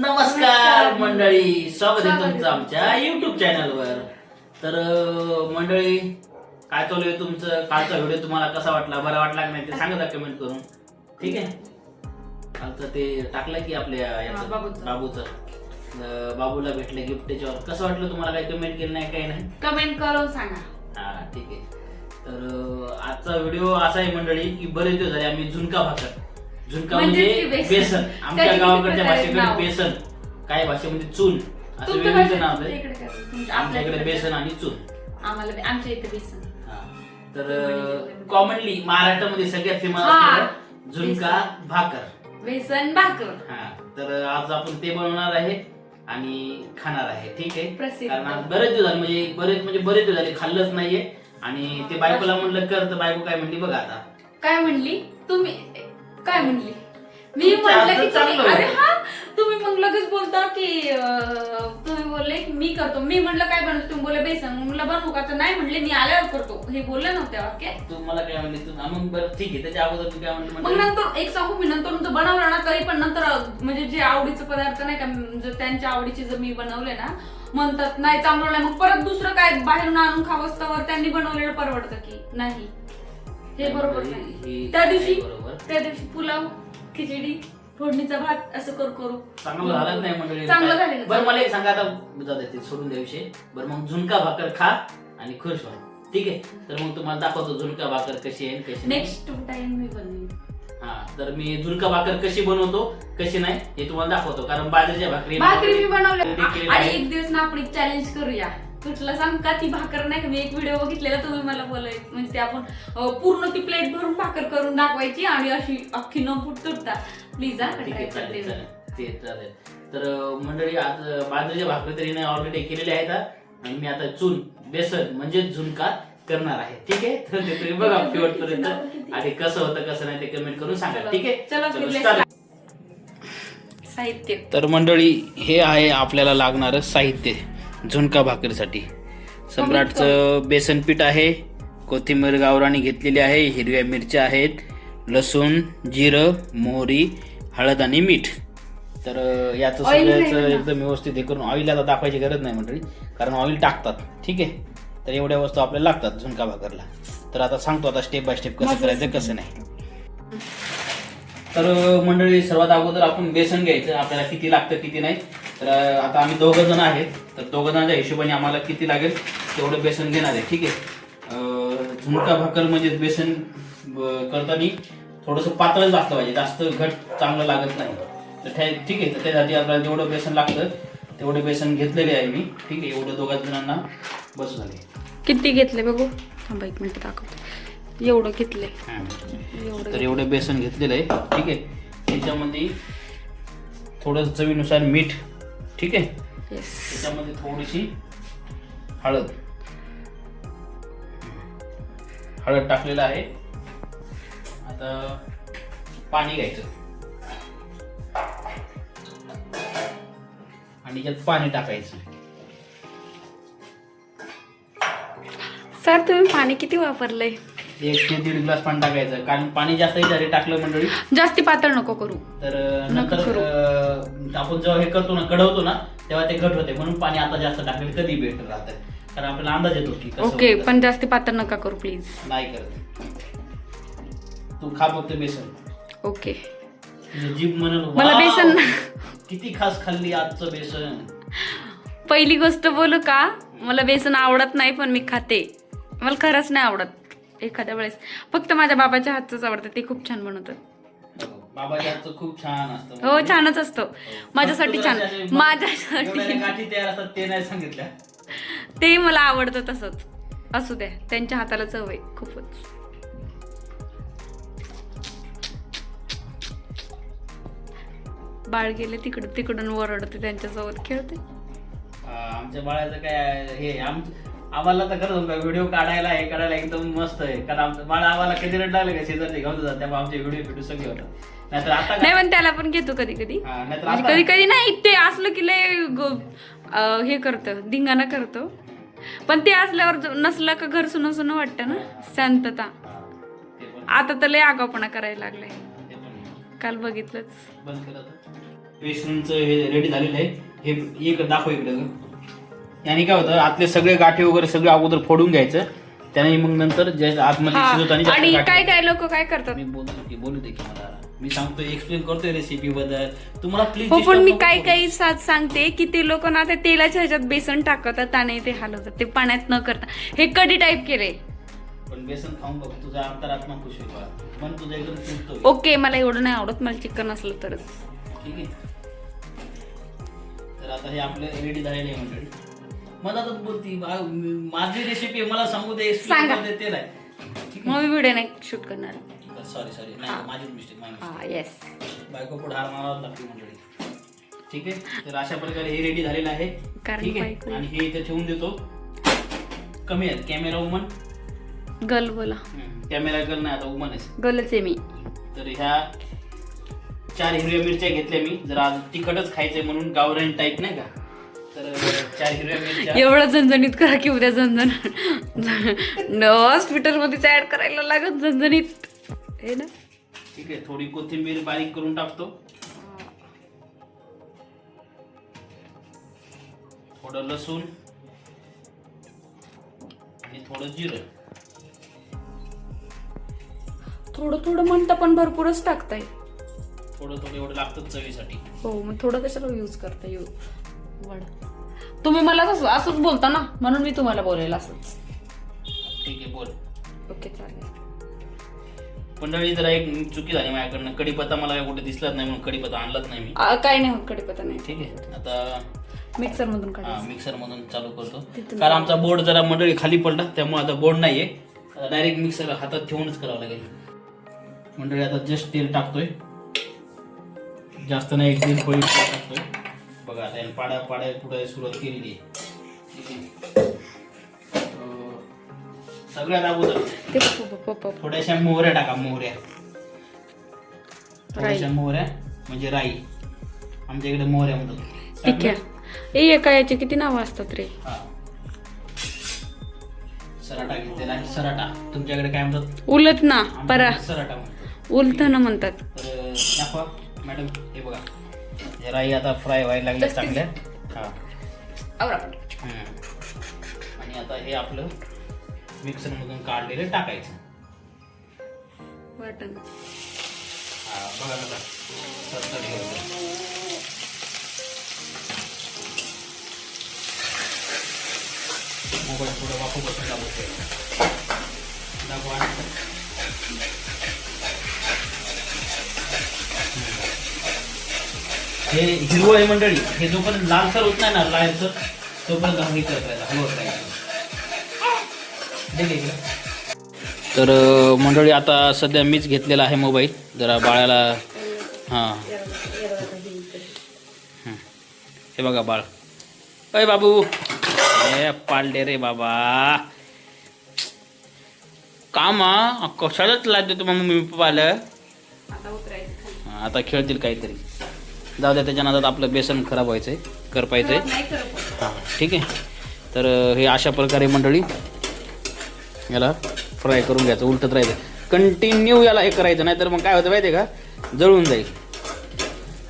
नमस्कार मंडळी, स्वागत आहे तुमचं आमच्या युट्यूब चॅनलवर. तर मंडळी, काय चालू आहे तुमचं? कालचा व्हिडिओ तुम्हाला कसा वाटला, बरा वाटला की नाही ते सांगा कमेंट करून. ठीक आहे, कालचं ते टाकलं की आपल्या बाबूचं बाबूला भेटलं गिफ्ट, त्याच्यावर कसं वाटलं तुम्हाला? काही कमेंट केलं नाही, काही नाही, कमेंट करून सांगा. हा ठीक आहे. तर आजचा व्हिडिओ असा आहे मंडळी की बरेच दिवस झाले आम्ही झुणका भाकर, झुणका म्हणजे बेसन, आमच्या गावाकडच्या भाषेकडे बेसन, काय भाषेमध्ये चून असं वेगवेगळं नाव आहे. आमच्याकडे बेसन आणि चून, आम्हाला आमच्या इथे बेसन. तर कॉमनली महाराष्ट्रामध्ये सगळ्यात फेमस झुणका भाकर, बेसन भाकर. हा, तर आज आपण ते बनवणार आहे आणि खाणार आहे. ठीक आहे, कारण आज बरेच दिवस झाले, म्हणजे बरेच दिवस झाले खाल्लंच नाहीये. आणि ते बायकोला म्हणलं कर, तर बायको काय म्हणली बघा आता. काय म्हणली तुम्ही? काय म्हणली? मी म्हटलं की अरे हा, तुम्ही मग लगेच बोलता की तुम्ही बोलले मी करतो. मी म्हटलं काय बनवतो? तुम्ही बोलले बेसन. म्हणलं बनवू का? तर नाही म्हणले मी आल्यावर करतो. हे बोलले नव्हते वाक्य. तू मला काय म्हणली? तू मग बरं ठीक आहे, त्याच्या अगोदर तू काय म्हणली? मग नंतर एक सांगू मी, नंतर तुमचं बनवलं ना तरी पण नंतर म्हणजे जे आवडीचे पदार्थ नाही का, जर त्यांच्या आवडीचे जर मी बनवले ना, म्हणतात नाही चांगलं नाही, मग परत दुसरं काय बाहेरून आणून खावं, त्यांनी बनवलेलं परवडतं की नाही? हे बरोबर नाही. त्या दिवशी पुलाव, खिचडी, फोडणीचा भात असं करू चांगलं झालं नाही मंडळी? चांगलं झालं. बरं मला एक सांगा, आता जाऊ दे ते सोडून द्या विषय. बरं मग झुणका भाकर खा आणि खुश व्हा. ठीक आहे, तर मग तुम्हाला दाखवतो झुणका भाकर कशी आहे, कशी नेक्स्ट टाइम मी बनवेन. हा, तर मी झुणका भाकर कशी बनवतो, कशी नाही हे तुम्हाला दाखवतो. कारण बाजरीच्या भाकरी मी बनवल्या. आणि एक दिवस ना आपण चॅलेंज करूया. तुला सांग का, ती भाकर नाही का, मी एक व्हिडिओ बघितलेला, तुम्ही मला बोलायचं म्हणजे ते आपण पूर्ण ती प्लेट भरून भाकर करून दाखवायची आणि अशी अख्खी न फूट तुटता. प्लीज हा, ते चालेल. तर मंडळी, आज बाजरीच्या भाकरी तरी नाही ऑलरेडी केलेल्या आहेत आणि मी आता चून, बेसन म्हणजे झुणका करणार आहे. ठीक आहे, तर ते तुम्ही बघा शेवटपर्यंत आणि कसं होतं कसं नाही ते कमेंट करून सांगा. ठीक आहे, चला. साहित्य. तर मंडळी, हे आहे आपल्याला लागणारं साहित्य झुणका भाकरीसाठी. सम्राटचं बेसन पीठ आहे, कोथिंबीर गावरानी घेतलेली आहे, हिरव्या मिरच्या आहेत, लसूण, जिरं, मोहरी, हळद आणि मीठ. तर याचं सगळ्याचं एकदम व्यवस्थित हे करून, ऑइल आता दाखवायची गरज नाही मंडळी, कारण ऑइल टाकतात. ठीक आहे, तर एवढ्या वस्तू आपल्याला लागतात झुणका भाकरला. तर आता सांगतो आता स्टेप बाय स्टेप कसं करायचं कसं नाही. तर मंडळी, सर्वात अगोदर आपण बेसन घ्यायचं, आपल्याला किती लागतं किती नाही. तर आता आम्ही 2 जण आहेत, तर 2 जणांच्या हिशोबाने आम्हाला किती लागेल तेवढं बेसन घेणार आहे. ठीक आहे, झुणका भाकर म्हणजे बेसन करताना थोडंसं पातळच असलं पाहिजे, जास्त घट चांगलं लागत नाही. तर ठीक आहे, तर त्यासाठी आपल्याला जेवढं बेसन लागतं तेवढे बेसन घेतलेले आहे मी. ठीक आहे, एवढं 2 जणांना बस झाले. किती घेतले बघू, थांबा एक मिनिट दाखवतो. एवढं घेतले, तर एवढं बेसन घेतलेलं आहे. ठीक आहे, त्याच्यामध्ये थोडं चवीनुसार मीठ. ठीक आहे, त्याच्यामध्ये थोडीशी हळद टाकलेलं आहे. आता पाणी घ्यायचं आणि यात पाणी टाकायचं. सर तुम्ही पाणी किती वापरलंय? 1 ते 1.5 ग्लास पाणी टाकायचं, कारण पाणी जास्त टाकलं मंडळी जास्ती पातळ नको करू. तर नंतर आपण जेव्हा हे करतो ना, कढवतो ना, तेव्हा ते घट होते. म्हणून पाणी आता जास्त टाकलेलं कधी बेटर राहतं, कारण आपल्याला अंदाज येतो की कसं. ओके, पण जास्ती पातळ नका करू प्लीज. नाही करत, तू खा फक्त बेसन. ओके, जीभ म्हणून मला बेसन किती खास खाल्ली आजचं बेसन. पहिली गोष्ट बोलू का, मला बेसन आवडत नाही, पण मी खाते. मला खरंच नाही आवडत एखाद्या वेळेस. फक्त माझ्या बाबाच्या हातचंच आवडतं, ते खूप छान बनवतात. बाबाच्या हातचं खूप छान असतं. हो, छानच असतं. माझ्यासाठी छान, माझ्यासाठी गाठी तयार असतात ते नाही सांगितलं, ते मला आवडतं तसंच. असू द्या, त्यांच्या हाताला चव आहे खूपच. बाळ गेले तिकडून ओरडते, त्यांच्यासोबत खेळते. आमच्या बाळाचं काय हे आम्हाला तर खरं व्हिडिओ काढायला एकदम मस्त आहे. कारण आमचं बाळ आम्हाला कधी रड लागलं का शेजारचे घेऊन जातात, त्यामुळे आमचे व्हिडिओ सगळे होतात. नाहीतर आता नाही, पण त्याला पण घेतो कधी कधी. कधी नाही, ते असलं की लय हे करतं, धिंगाणा करतो. पण ते असल्यावर नसलं का घर सुन सुन वाटतं ना, शांतता. आता तर लय आगाऊपणा करायला लागलाय, काल बघितलंच. बेसनचं हे रेडी झालेलं आहे. हे एक दाखव इकडे. याने काय होतं, आतले सगळे गाठी वगैरे सगळं अगोदर फोडून घ्यायचं, त्याने मग नंतर जे आतमध्ये शिजवताना आणि काय काय लोक काय करतात, मी बोलू दे की मला, मी सांगतोय, एक्सप्लेन करतोय रेसिपी बद्दल तुम्हाला प्लीज. हो पण मी काही साथ सांगते की ते लोक ना ते तेलाच्या ह्याच्यात बेसन टाकतात आणि ते हलवतात, ते पाण्यात न करता. हे कढी टाईप केले. पण बेसन खाऊन बघ, तुझा अंतरात्मा खुश होईल, मन तुझ्या एकदम फुटतोय. ओके, मला एवढं नाही आवडत, मला चिकन असलं तरच. ठीक आहे. तर आता हे आपलं रेडी झालेलं आहे मंडळी. मला आता बोलती माझी रेसिपी मला सांगू दे, सांगा. ते नाही. मग मी व्हिडिओ नाही शूट करणार. सॉरी नाही, माझीच मिस्टेक. येस, बायको पुढे हार मारावं लागते मंडळी. ठीक आहे. तर अशा प्रकारे हे रेडी झालेलं आहे. ठीक आहे. आणि हे इथे ठेवून देतो. कमी आहे कॅमेरा वुमन, गल बोला. कॅमेरा गल नाही, आता वुमन आहे. गलच आहे मी. तर ह्या 4 हिरव्या मिरच्या घेतल्या मी, जर आज तिखटच खायचंय म्हणून, गावरान टाईप नाही का. तर 4 हिरव्या मिरच्या. एवढं झणझणीत करा की उद्या झणझण हॉस्पिटलमध्येच ऍड करायला लागत झणझणीत हे ना. ठीक आहे. थोडी कोथिंबीर बारीक करून टाकतो, थोडं लसूण आणि थोडं जिरं. थोडं म्हणता पण भरपूरच टाकताय. थोडं एवढं लागतं चवीसाठी. हो, मग थोडं कशाला यूज करता तुम्ही मला असंच बोलता ना, म्हणून मी तुम्हाला बोलायला असंच. ठीक आहे, बोल. ओके, चालेल. मंडळी जरा एक चुकी झाली माझ्याकडनं, कढीपत्ता मला कुठे दिसलाच नाही म्हणून कढीपत्ता आणलाच नाही मी. काय नाही होत, कढीपत्ता नाही. ठीक आहे. आता मिक्सर मधून काढायचं. मिक्सर मधून चालू करतो, कारण आमचा बोर्ड जरा मंडळी खाली पडला, त्यामुळे आता बोर्ड नाहीये, डायरेक्ट मिक्सर हातात ठेवूनच करावं लागेल. मंडळी आता जस्ट तेल टाकतोय, जास्त नाही, 1-2 पळी टाकतोय. बघा आता पाड्या कुठे सुरुवात केलेली आहे. सगळ्यात अगोदर थोड्याशा मोहऱ्या टाका, थोड्याशा मोहऱ्या म्हणजे राई, आमच्या इकडे मोहऱ्या म्हणतात. ठीक आहे. एका याचे किती नावं असतात रे. सराटा घेतलेला आहे. सराटा तुमच्याकडे काय म्हणतात? उलट ना, परा सराटा म्हणतात, उलथन म्हणतात. तर दाखवा मॅडम. हे बघा, राई आता फ्राय व्हायला लागल्या चांगल्या. आणि आता हे आपलं मिक्सर मधून काढलेलं टाकायचं. वाटण. बघा बघा, सरसरी होतं. मोबाईल थोडं वापरू बसून दाखवा. हे हिरवं आहे मंडळी, हे जोपर्यंत लालसर होत नाही ना, लालसर तोपर्यंत हे करत राहायचं, हलवत राहायचं. तर मंडळी आता सध्या मीच घेतलेला आहे मोबाईल, जरा बाळाला. हे बघा बाळ, अय बाबू, हे पाळले रे बाबा, कामा कशालाच लागते तुम्हाला मम्मी पप्पाला. आता खेळतील काहीतरी, जाऊ द्या, त्याच्या नादात आपलं बेसन खराब व्हायचंय, करपायचंय. ठीक आहे. तर हे अशा प्रकारे मंडळी याला फ्राय करून घ्यायचं, उलटत राहायचं कंटिन्यू, याला हे करायचं, नाही तर मग काय होतं माहिती आहे का, जळून जाईल.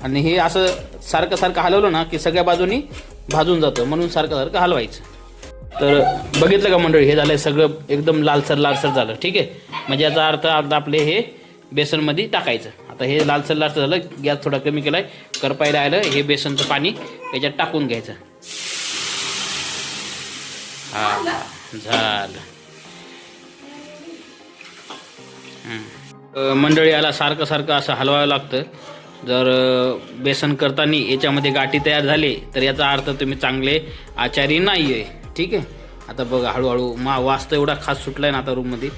आणि हे असं सारखं हलवलं ना की सगळ्या बाजूनी भाजून जातं, म्हणून सारखं हलवायचं. तर बघितलं का मंडळी, हे झालंय सगळं एकदम लालसर झालं. ठीक आहे. म्हणजे याचा अर्थ आपले हे बेसनमध्ये टाकायचं. आता हे लालसर झालं, गॅस थोडा कमी केलाय, करपायला आलं, हे बेसनचं पाणी याच्यात टाकून घ्यायचं. झालं. मंडळी याला सारखं असं हलवावं लागतं. जर बेसन करताना याच्यामध्ये गाठी तयार झाली तर याचा अर्थ तुम्ही चांगले आचारी नाही आहे. ठीक आहे. आता बघा हळूहळू वास तर एवढा खास सुटलाय ना आता रूममध्ये,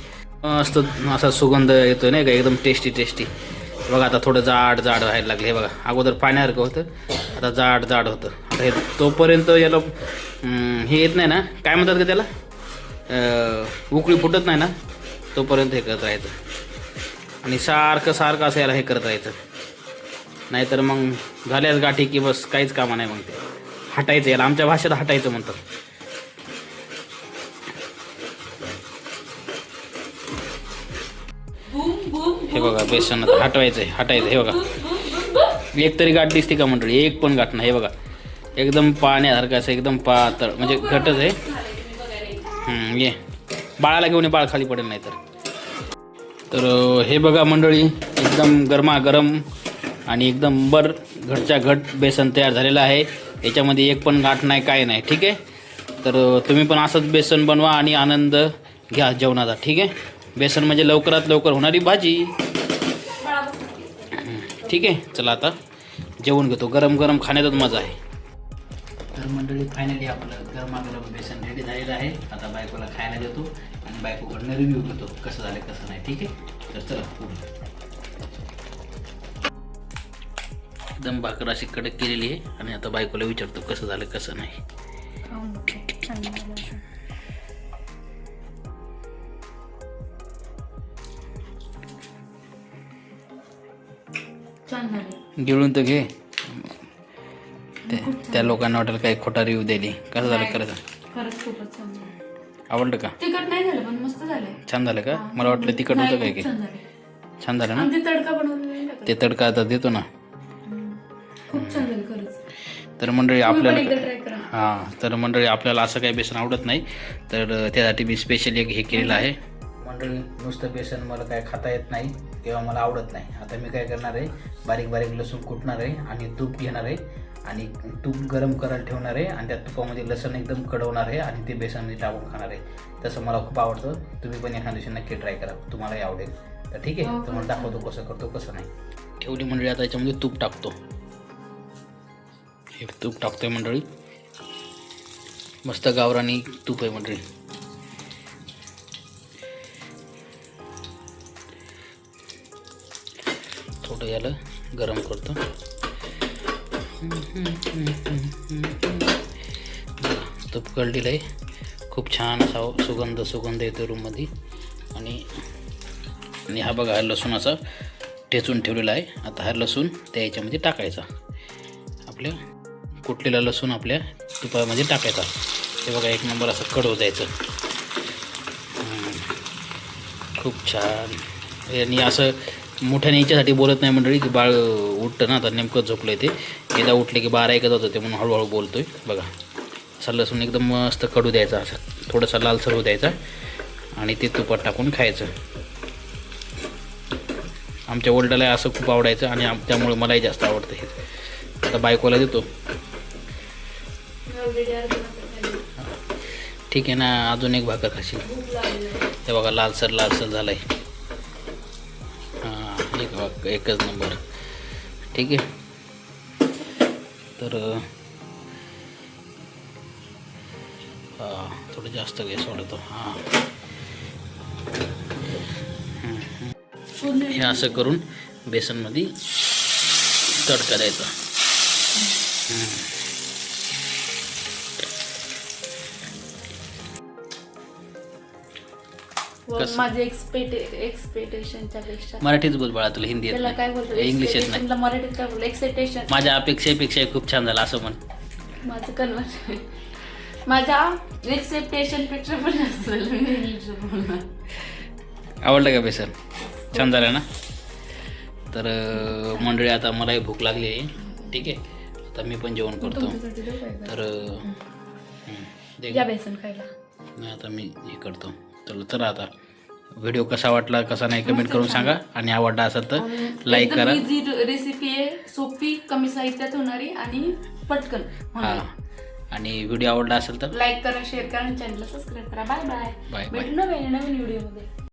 मस्त असा सुगंध येतोय नाही का, एकदम टेस्टी. बघा आता थोडं जाड व्हायला लागले. हे बघा, अगोदर पाण्यासारखं होतं, आता जाड होतं. आता हे तोपर्यंत याला हे येत नाही ना, काय म्हणतात का त्याला, उकळी फुटत नाही ना, तोपर्यंत हे करत राहायचं. आणि सारखं असं याला हे करत राहायचं, नाहीतर मग झाल्याच गाठी की बस काहीच कामा नाही. मग ते हटायचं, याला आमच्या भाषेत हटायचं म्हणतात. हे बघा बेसन हटायचं. हे बघा एक तरी गाठ दिसते का मंडळी? एक पण गाठ नाही. हे बघा एकदम पाण्यासारखं असं एकदम पातळ म्हणजे घटच आहे. ये बाळाला घेऊन ये, बाळ खाली पडेल नाही तर हे बघा मंडळी एकदम गरमागरम आणि एकदम घटच्या घट बेसन तयार झालेलं आहे. याच्यामध्ये एक पण गाठ नाही, काय नाही. ठीक आहे, तर तुम्ही पण असंच बेसन बनवा आणि आनंद घ्या जेवणाचा. ठीक आहे, बेसन म्हणजे लवकरात लवकर होणारी भाजी. ठीक आहे, चला आता जेवण घेतो. गरम गरम खाण्यातच मजा आहे. तर मंडळी फायनली आपलं गरमागरम बेसन रेडी झालेलं आहे. आता बायकोला खायला देतो आणि बायकोकडनं रिव्ह्यू घेतो कसं झालं कसं नाही. ठीक आहे, तर चला पुढे. एकदम भाकर अशी कडक केलेली आहे आणि आता बायकोला विचारतो कसं झालं कसं नाही. छान झाले. गिळून तर घे. त्या लोकांना वाटेल काही खोटा रिव्ह्यू दिली. कसं झालं खरं? खरंच खूपच छान झालं. आवडलं का? तिखट नाही झालं पण मस्त झालंय. छान झालं का? मला वाटलं तिखट होतं काय की. छान झालं ना? आणि ते तडका बनवलेला ते तडका आता देतो ना. खूप छान झालं खरंच. तर मंडळी आपल्याला ट्राय करा. हां, तर मंडळी आपल्याला असं काही बेसन आवडत नाही, तर त्यासाठी मी स्पेशली एक हे केलेलं आहे. मंडळी नुसतं बेसन मला काय खाता येत नाही किंवा मला आवडत नाही. आता मी काय करणार आहे, बारीक बारीक लसूण कुटणार आहे आणि तूप घेणार आहे आणि तूप गरम करायला ठेवणार आहे आणि त्या तुपामध्ये लसूण एकदम कडवणार आहे आणि ते बेसनमध्ये टाकून खाणार आहे. तसं मला खूप आवडतं. तुम्ही पण एखाद्या दिवशी नक्की ट्राय करा, तुम्हालाही आवडेल. तर ठीक आहे, तुम्हाला दाखवतो कसं करतो कसं नाही. ठेवली मंडळी. आता याच्यामध्ये तूप टाकतो. हे तूप टाकतोय मंडळी. मस्त गावरानी तूप आहे मंडळी. थोडं याला गरम करतो. तूप कळलेलं आहे. खूप छान असा सुगंध येतो रूममध्ये. आणि हा बघा, हा लसूण असा ठेचून ठेवलेला आहे. आता हा लसूण त्या याच्यामध्ये टाकायचा. आपल्या कुटलेला लसूण आपल्या तुपामध्ये टाकायचा. हे बघा, एक नंबर असं कडवं द्यायचं. खूप छान. आणि असं मोठ्याने याच्यासाठी बोलत नाही मंडळी की बाळ उठतं ना, आता नेमकं झोपलं आहे. ते एकदा उठले की 12-1 होतं, ते म्हणून हळूहळू बोलतोय. बघा, असा लसूण एकदम मस्त कडू द्यायचा, असं थोडासा लालसर होऊ द्यायचा आणि ते तुपात टाकून खायचं. आमच्या वडिलाला असं खूप आवडायचं आणि त्यामुळे मलाही जास्त आवडतं हे. आता बायकोला देतो. ठीक आहे ना, अजून एक भाकर खाशील. ते बघा, लालसर झालं आहे. हां, एकच नंबर. ठीक आहे, तर थोडं जास्त गॅस वाढवतो. हां, हे असं करून बेसनमध्ये तडका द्यायचा. माझे एक्सपेक्टेशनच्या पेक्षा मराठीच बोल बाळा, तुला हिंदी येत त्याला काय बोलतो? नाही, इंग्लिश येत नाही. मराठीत काय बोलतो? एक्सपेक्टेशन. माझ्या अपेक्षेपेक्षा खूप छान झालं असं म्हण. माझं कन्वर्ट. माझ्या एक्सपेक्टेशन पेक्षा पण जास्त झालं. मी इंग्लिश बोलणार. आवडलं का बेसन? छान झालं ना? तर मंडळी आता मलाही भूक लागली आहे. ठीक आहे, आता मी पण जेवण करतो. तर या बेसन खायला. नाही, आता मी हे करतो. तर आता व्हिडिओ कसा वाटला कसा नाही कमेंट करून सांगा. आणि आवडला असेल तर लाईक करा. इझी रेसिपी आहे, सोपी, कमी साहित्यात होणारी आणि पटकन. हां, आणि व्हिडिओ आवडला असेल तर लाईक करा, शेअर करा आणि चॅनलला सबस्क्राईब करा. Bye bye. बाय. भेटू नवीन व्हिडिओमध्ये.